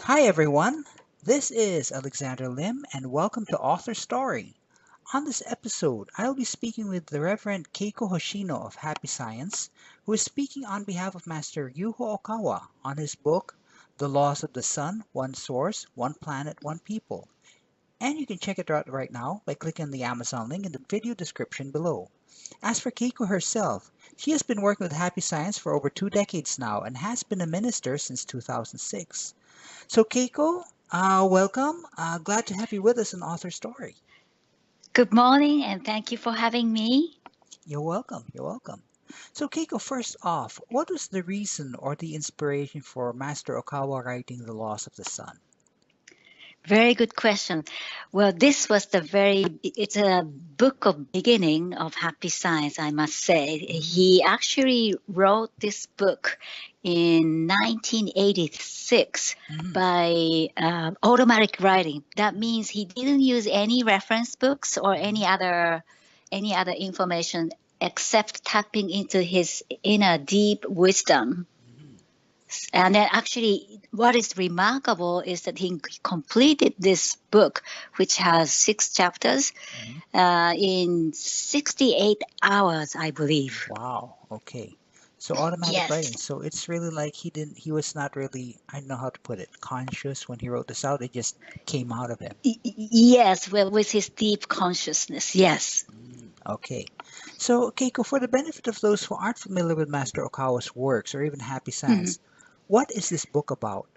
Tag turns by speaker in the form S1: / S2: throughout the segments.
S1: Hi everyone, this is Alexander Lim and welcome to Author Story. On this episode, I'll be speaking with the Reverend Keiko Hoshino of Happy Science, who is speaking on behalf of Master Ryuho Okawa on his book, The Laws of the Sun, One Source, One Planet, One People. And you can check it out right now by clicking on the Amazon link in the video description below. As for Keiko herself, she has been working with Happy Science for over 2 decades now and has been a minister since 2006. So Keiko, welcome. Glad to have you with us in Author Story.
S2: Good morning, and thank you for having me.
S1: You're welcome. You're welcome. So Keiko, first off, what was the reason or the inspiration for Master Okawa writing The Laws of the Sun?
S2: Very good question. Well, it's a book of beginning of Happy Science, I must say. He actually wrote this book in 1986 by automatic writing. That means he didn't use any reference books or any other information except tapping into his inner deep wisdom. And then actually what is remarkable is that he completed this book, which has 6 chapters, in 68 hours, I believe.
S1: Wow. Okay. So automatic writing. So it's really like he was not really, I don't know how to put it, conscious when he wrote this out. It just came out of him.
S2: Yes, well, with his deep consciousness, yes.
S1: Okay. So Keiko, for the benefit of those who aren't familiar with Master Okawa's works or even Happy Science, what is this book about?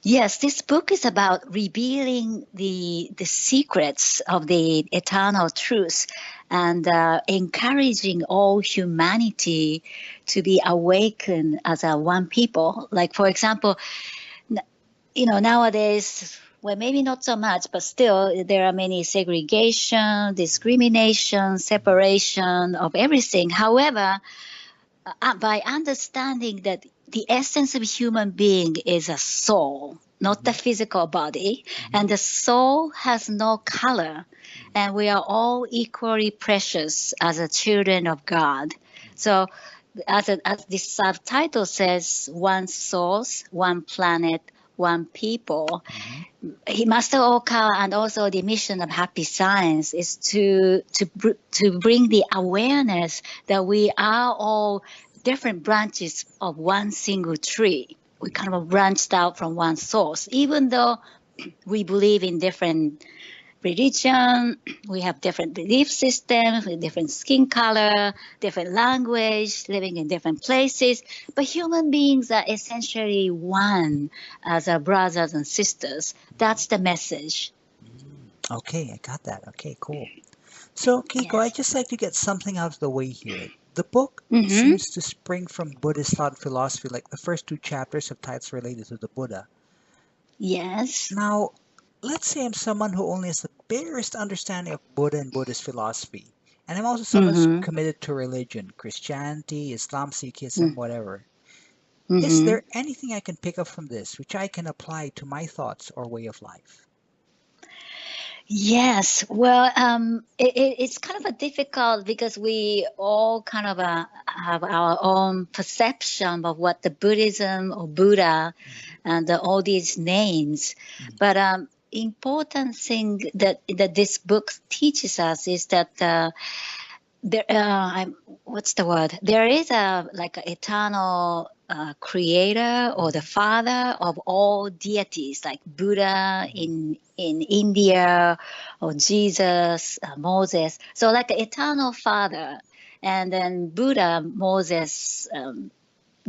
S2: Yes, this book is about revealing the secrets of the eternal truth and encouraging all humanity to be awakened as a one people. Like, for example, nowadays, well, maybe not so much, but still there are many segregation, discrimination, separation of everything. However, by understanding that the essence of human being is a soul, not the physical body, and the soul has no color, and we are all equally precious as a children of God. So as this subtitle says, one source, one planet, one people. Master Okawa and also the mission of Happy Science is to bring the awareness that we are all different branches of one single tree. We kind of branched out from one source, even though we believe in different religion, we have different belief systems, different skin color, different language, living in different places. But human beings are essentially one as our brothers and sisters. That's the message.
S1: Okay, I got that. Okay, cool. So, Keiko, I'd just like to get something out of the way here. The book seems to spring from Buddhist thought and philosophy, like the first 2 chapters have titles related to the Buddha.
S2: Yes.
S1: Now, let's say I'm someone who only has the barest understanding of Buddha and Buddhist philosophy. And I'm also someone who's committed to religion, Christianity, Islam, Sikhism, whatever. Is there anything I can pick up from this which I can apply to my thoughts or way of life?
S2: Yes, well, it's kind of a difficult because we all kind of have our own perception of what the Buddhism or Buddha and all these names. But important thing that this book teaches us is that what's the word? There is an eternal creator or the father of all deities, like Buddha in India, or Jesus, Moses. So like an eternal father, and then Buddha, Moses,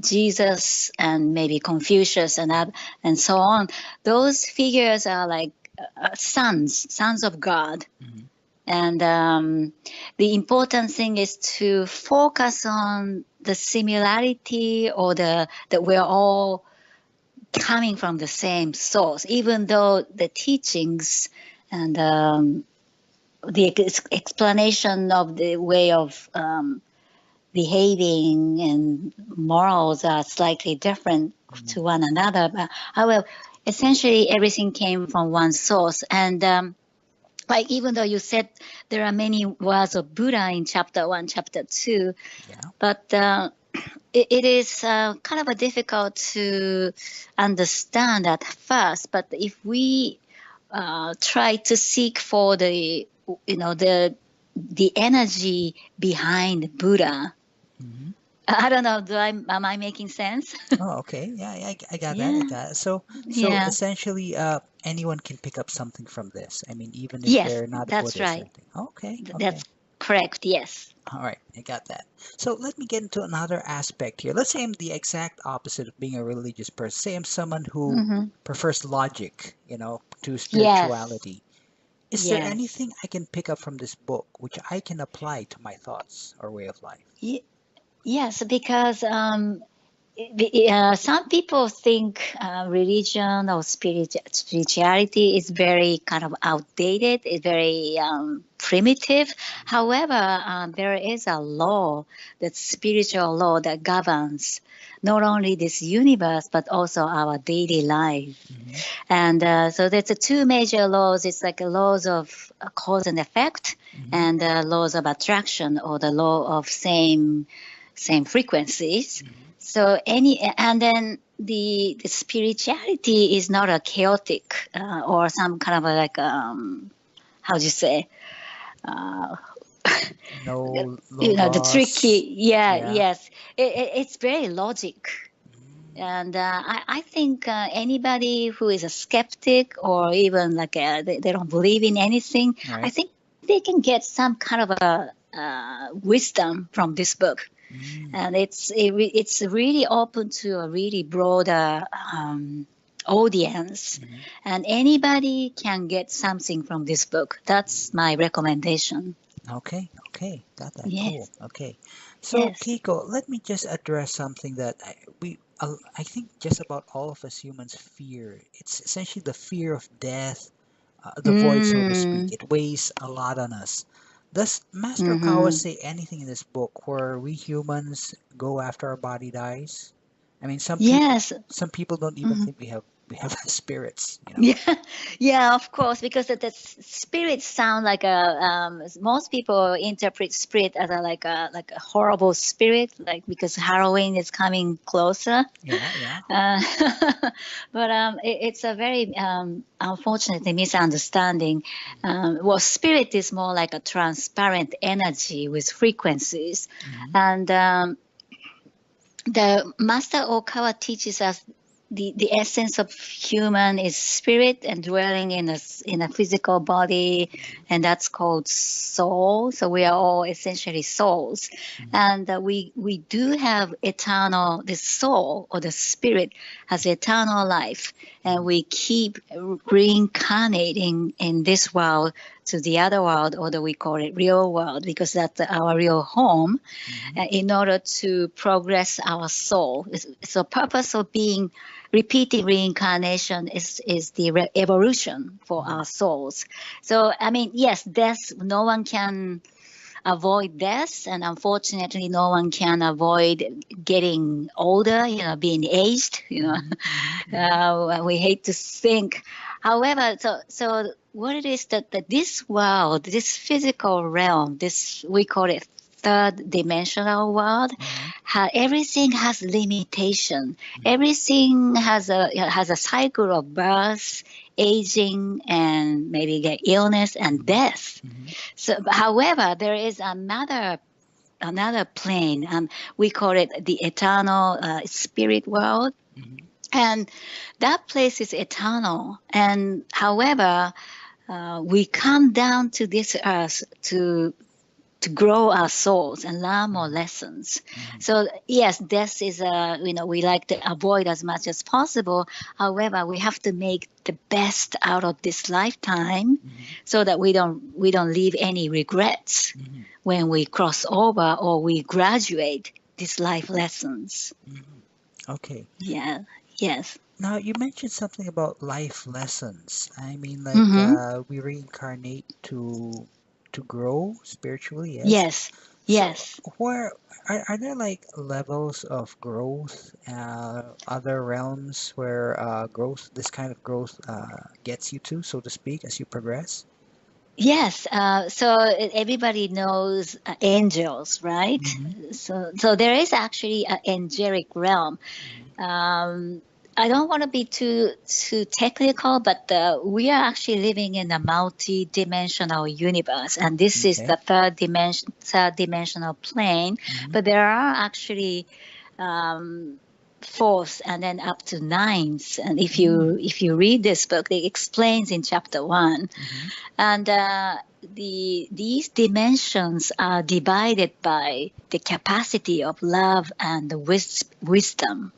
S2: Jesus, and maybe Confucius, and so on. Those figures are like sons of God. And the important thing is to focus on the similarity or that we're all coming from the same source, even though the teachings and the explanation of the way of behaving and morals are slightly different to one another. But however, essentially everything came from one source. And like, even though you said there are many words of Buddha in chapter 1, chapter 2, but it is kind of a difficult to understand at first, but if we try to seek for the the energy behind Buddha.
S1: Hmm.
S2: I don't know. Am I making sense?
S1: Oh, okay. Yeah, yeah, I got that. I
S2: Yeah,
S1: got it. So
S2: yeah,
S1: essentially, anyone can pick up something from this. I mean, even if
S2: yes,
S1: they're not a
S2: that's
S1: Buddhist or
S2: right.
S1: anything. Okay, okay.
S2: That's correct. Yes.
S1: All right, I got that. So let me get into another aspect here. Let's say I'm the exact opposite of being a religious person. Say I'm someone who
S2: Hmm.
S1: prefers logic, to
S2: Yes.
S1: spirituality. Is there
S2: Yes.
S1: anything I can pick up from this book which I can apply to my thoughts or way of life?
S2: Y- yes, because some people think religion or spirituality is very kind of outdated, it's very primitive. However, there is a law, that spiritual law that governs not only this universe but also our daily life.
S1: Hmm.
S2: And so there's two major laws. It's like laws of cause and effect,
S1: Hmm.
S2: and laws of attraction, or the law of same frequencies.
S1: Hmm.
S2: So and then the spirituality is not a chaotic or some kind of a like how do you say uh,
S1: No, no
S2: the
S1: loss.
S2: tricky, yeah,
S1: Yeah.
S2: yes, it's very logic.
S1: Mm.
S2: And I think anybody who is a skeptic, or even like they don't believe in anything, I
S1: Right.
S2: think they can get some kind of a wisdom from this book.
S1: Mm.
S2: And it's really open to a really broader audience,
S1: Hmm.
S2: and anybody can get something from this book. That's my recommendation.
S1: Okay, okay, got that. Cool.
S2: Yes,
S1: Okay, so
S2: yes.
S1: Keiko, let me just address something that I think just about all of us humans fear. It's essentially the fear of death, the void, so to speak.
S2: Mm,
S1: It weighs a lot on us. Does Master Okawa
S2: mm-hmm.
S1: say anything in this book where we humans go after our body dies? I mean,
S2: Yes.
S1: some people don't even
S2: Mm-hmm.
S1: think we have spirits.
S2: Yeah, yeah, of course, because the spirit sound like a most people interpret spirit as a like a horrible spirit, like because Halloween is coming closer.
S1: Yeah, yeah.
S2: Uh, but it's a very unfortunately misunderstanding. Well, spirit is more like a transparent energy with frequencies,
S1: Hmm.
S2: and the Master Okawa teaches us the essence of human is spirit and dwelling in a physical body, and that's called soul. So we are all essentially souls, and we do have eternal. The soul or the spirit has eternal life, and we keep reincarnating in this world to the other world, although we call it real world because that's our real home,
S1: Hmm.
S2: in order to progress our soul. So purpose of being repeating reincarnation is the evolution for
S1: Hmm.
S2: our souls. So I mean, yes, death. No one can avoid death, and unfortunately, no one can avoid getting older. Being aged.
S1: Hmm. Hmm. Hmm.
S2: We hate to think. However, so what it is that this world, this physical realm, this we call it third dimensional world,
S1: Hmm.
S2: everything has limitation. Everything has a cycle of birth, aging, and maybe get illness and
S1: Hmm.
S2: death.
S1: Hmm.
S2: So, however, there is another plane. We call it the eternal spirit world,
S1: Hmm.
S2: and that place is eternal. And however, we come down to this earth to grow our souls and learn more lessons.
S1: Hmm.
S2: So yes, death is we like to avoid as much as possible. However, we have to make the best out of this lifetime
S1: Hmm.
S2: so that we don't leave any regrets
S1: Hmm.
S2: when we cross over or we graduate these life lessons.
S1: Hmm. Okay.
S2: Yeah. Yes.
S1: Now you mentioned something about life lessons. I mean, like
S2: Mm-hmm.
S1: we reincarnate to grow spiritually, yes.
S2: Yes.
S1: So
S2: Yes.
S1: where are there like levels of growth, other realms where this kind of growth gets you to, so to speak, as you progress?
S2: Yes, so everybody knows angels, right?
S1: Mm-hmm.
S2: So there is actually an angelic realm. Um, I don't want to be too technical, but we are actually living in a multi-dimensional universe, and this is
S1: Okay.
S2: the third dimensional plane.
S1: Mm-hmm.
S2: But there are actually um, fourth and then up to ninth. And if you read this book, it explains in chapter one,
S1: Mm-hmm.
S2: and these dimensions are divided by the capacity of love and the wisdom.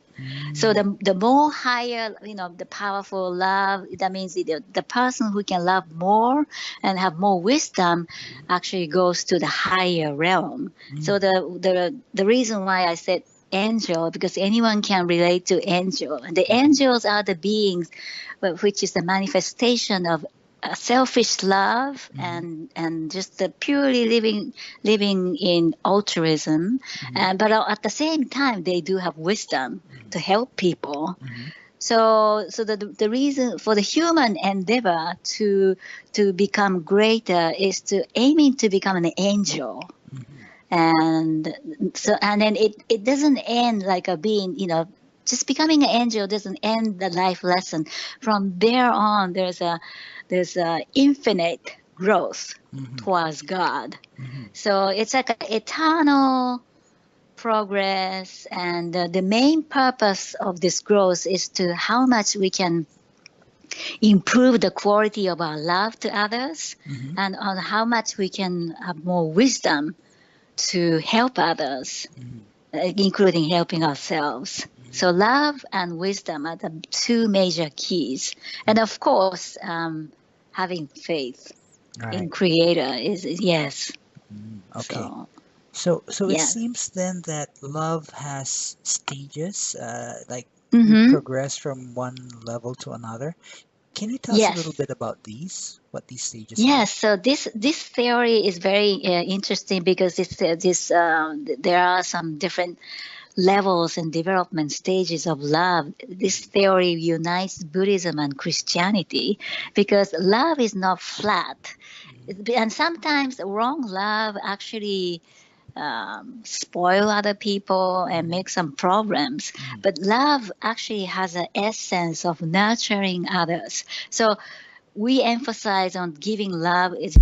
S2: So
S1: Mm-hmm.
S2: the more higher, the powerful love, that means the person who can love more and have more wisdom actually goes to the higher realm. So the reason why I said angel, because anyone can relate to angel, and the angels are the beings which is the manifestation of selfish love
S1: Mm-hmm.
S2: and just the purely living in altruism,
S1: Mm-hmm.
S2: and but at the same time they do have wisdom to help people.
S1: Mm-hmm.
S2: So the reason for the human endeavor to become greater is to aiming to become an angel.
S1: Mm-hmm.
S2: And then it doesn't end like a being, just becoming an angel doesn't end the life lesson. From there on, there's a infinite growth
S1: Mm-hmm.
S2: towards God.
S1: Mm-hmm.
S2: So it's like an eternal progress, and the main purpose of this growth is to how much we can improve the quality of our love to others,
S1: Mm-hmm.
S2: and on how much we can have more wisdom to help others, including helping ourselves. So love and wisdom are the two major keys. And of course, having faith in
S1: Right.
S2: Creator is yes.
S1: Okay.
S2: So
S1: So it
S2: yeah.
S1: seems then that love has stages, like we
S2: Mm-hmm.
S1: progress from one level to another. Can you tell us a little
S2: Yes.
S1: bit about what these stages are?
S2: Yes, so this theory is very interesting because there are some different levels and development stages of love. This theory unites Buddhism and Christianity because love is not flat. And sometimes wrong love actually spoil other people and
S1: Mm-hmm.
S2: make some problems.
S1: Mm-hmm.
S2: But love actually has an essence of nurturing others. So we emphasize on giving love is